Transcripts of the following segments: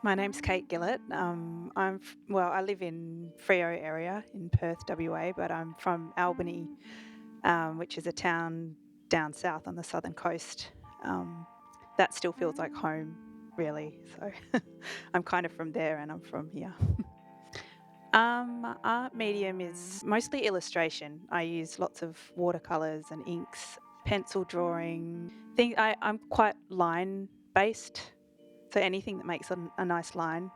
My name's Kate Gillett. I live in Freo area in Perth, WA, but I'm from Albany, which is a town down south on the southern coast. Um, that still feels like home, really. So I'm kind of from there, and I'm from here. My art medium is mostly illustration. I use lots of watercolors and inks, pencil drawing. I'm quite line based, so anything that makes a nice line,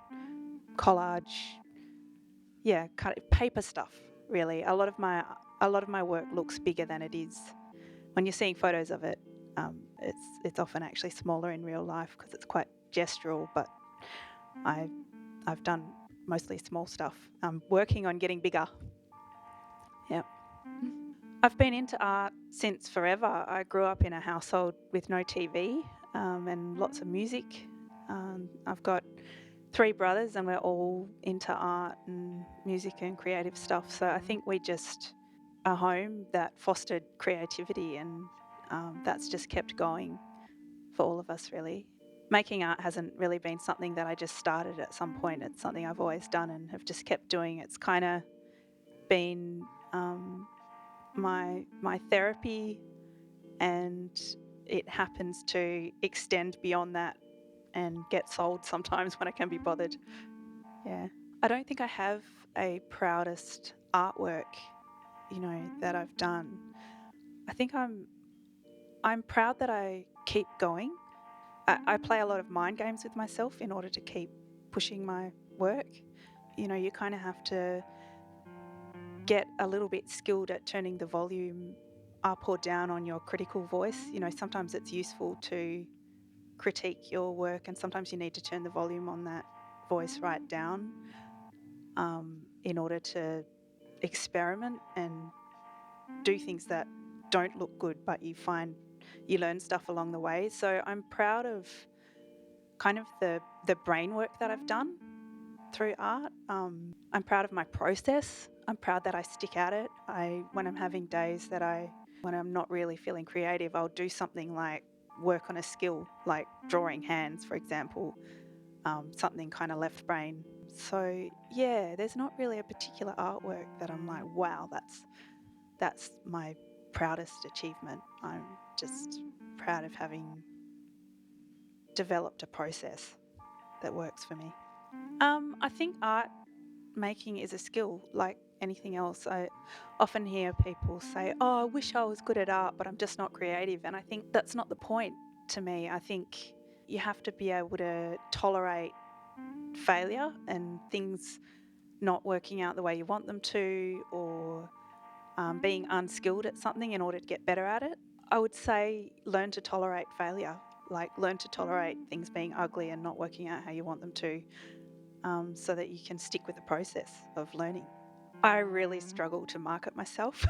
collage, yeah, kind of paper stuff. Really, a lot of my work looks bigger than it is. When you're seeing photos of it, it's often actually smaller in real life because it's quite gestural. But I I've done mostly small stuff. I'm working on getting bigger. Yeah. I've been into art since forever. I grew up in a household with no TV and lots of music. I've got three brothers and we're all into art and music and creative stuff. So I think we just a home that fostered creativity and that's just kept going for all of us, really. Making art hasn't really been something that I just started at some point. It's something I've always done and have just kept doing. It's kind of been my therapy, and it happens to extend beyond that and get sold sometimes when I can be bothered. Yeah. I don't think I have a proudest artwork, that I've done. I think I'm proud that I keep going. I play a lot of mind games with myself in order to keep pushing my work. You kind of have to get a little bit skilled at turning the volume up or down on your critical voice. Sometimes it's useful to critique your work, and sometimes you need to turn the volume on that voice right down in order to experiment and do things that don't look good, but you learn stuff along the way. So I'm proud of kind of the brain work that I've done through art. I'm proud of my process. I'm proud that I stick at it. When I'm having days when I'm not really feeling creative, I'll do something like work on a skill, like drawing hands, for example, something kind of left brain. So yeah, there's not really a particular artwork that I'm like, wow, that's my proudest achievement. I'm just proud of having developed a process that works for me. I think art making is a skill like anything else. I often hear people say, "Oh, I wish I was good at art, but I'm just not creative." And I think that's not the point to me. I think you have to be able to tolerate failure and things not working out the way you want them to, or being unskilled at something in order to get better at it. I would say learn to tolerate failure, like learn to tolerate things being ugly and not working out how you want them to, so that you can stick with the process of learning. I really struggle to market myself.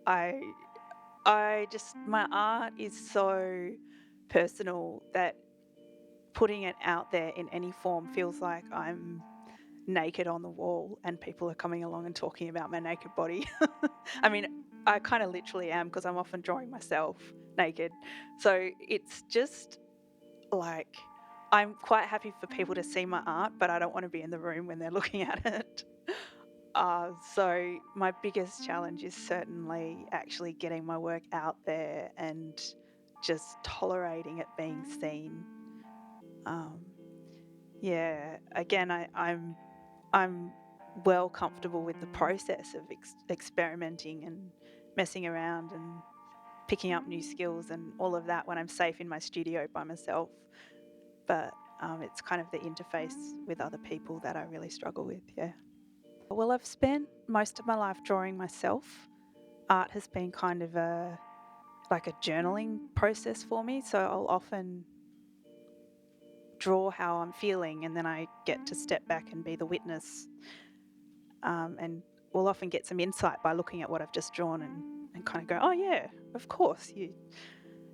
I my art is so personal that putting it out there in any form feels like I'm naked on the wall and people are coming along and talking about my naked body. I mean, I kind of literally am because I'm often drawing myself naked. So it's just like I'm quite happy for people to see my art, but I don't want to be in the room when they're looking at it. So my biggest challenge is certainly actually getting my work out there and just tolerating it being seen. Um, yeah, again, I'm well comfortable with the process of experimenting and messing around and picking up new skills and all of that when I'm safe in my studio by myself. But it's kind of the interface with other people that I really struggle with. Yeah. Well, I've spent most of my life drawing myself. Art has been kind of like a journaling process for me. So I'll often draw how I'm feeling, and then I get to step back and be the witness. And we'll often get some insight by looking at what I've just drawn and kind of go, oh yeah, of course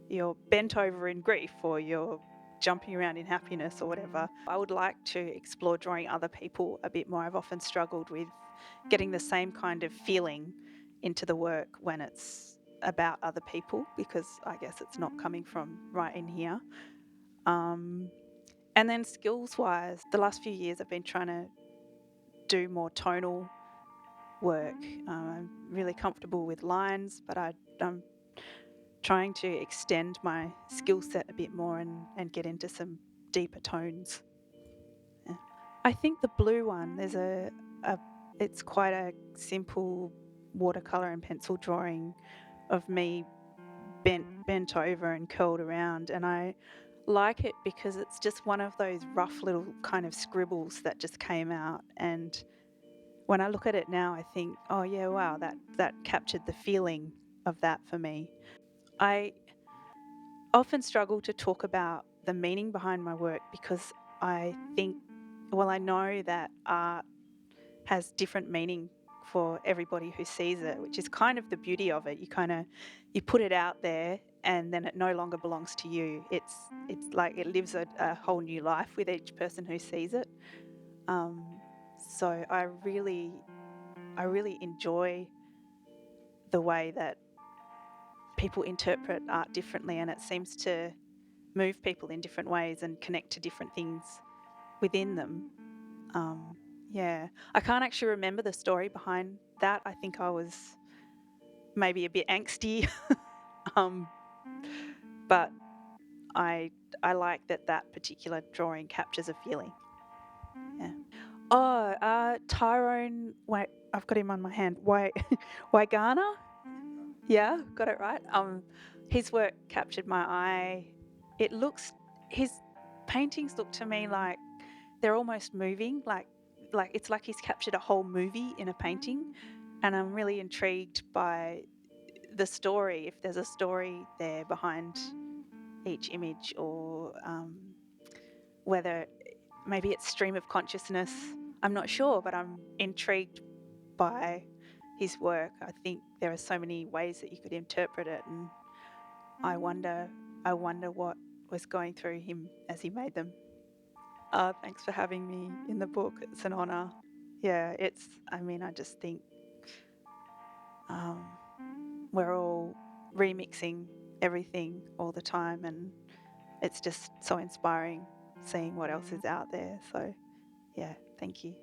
you're bent over in grief, or you're jumping around in happiness, or whatever. I would like to explore drawing other people a bit more. I've often struggled with getting the same kind of feeling into the work when it's about other people, because I guess it's not coming from right in here. Um, And then skills-wise, the last few years I've been trying to do more tonal work. I'm really comfortable with lines, but I'm trying to extend my skill set a bit more and get into some deeper tones. Yeah. I think the blue one, there's it's quite a simple watercolor and pencil drawing of me bent over and curled around, and I like it because it's just one of those rough little kind of scribbles that just came out. And when I look at it now, I think, oh yeah, wow, that captured the feeling of that for me. I often struggle to talk about the meaning behind my work because I think, well, I know that art has different meaning for everybody who sees it, which is kind of the beauty of it. You put it out there and then it no longer belongs to you. It's like it lives a whole new life with each person who sees it. So I really enjoy the way that people interpret art differently, and it seems to move people in different ways and connect to different things within them. Yeah, I can't actually remember the story behind that. I think I was maybe a bit angsty, um, but I I like that particular drawing captures a feeling. Yeah. Oh, Tyrone. Wait, I've got him on my hand. Waigana. Yeah, got it right. His work captured my eye. It looks his paintings look to me like they're almost moving, like it's like he's captured a whole movie in a painting, and I'm really intrigued by the story. If there's a story there behind each image, or whether maybe it's stream of consciousness. I'm not sure, but I'm intrigued by his work. I think there are so many ways that you could interpret it, and I wonder, I wonder what was going through him as he made them. Thanks for having me in the book. It's an honor. Yeah, I mean, I just think um, we're all remixing everything all the time, and it's just so inspiring seeing what else is out there. So, yeah, thank you.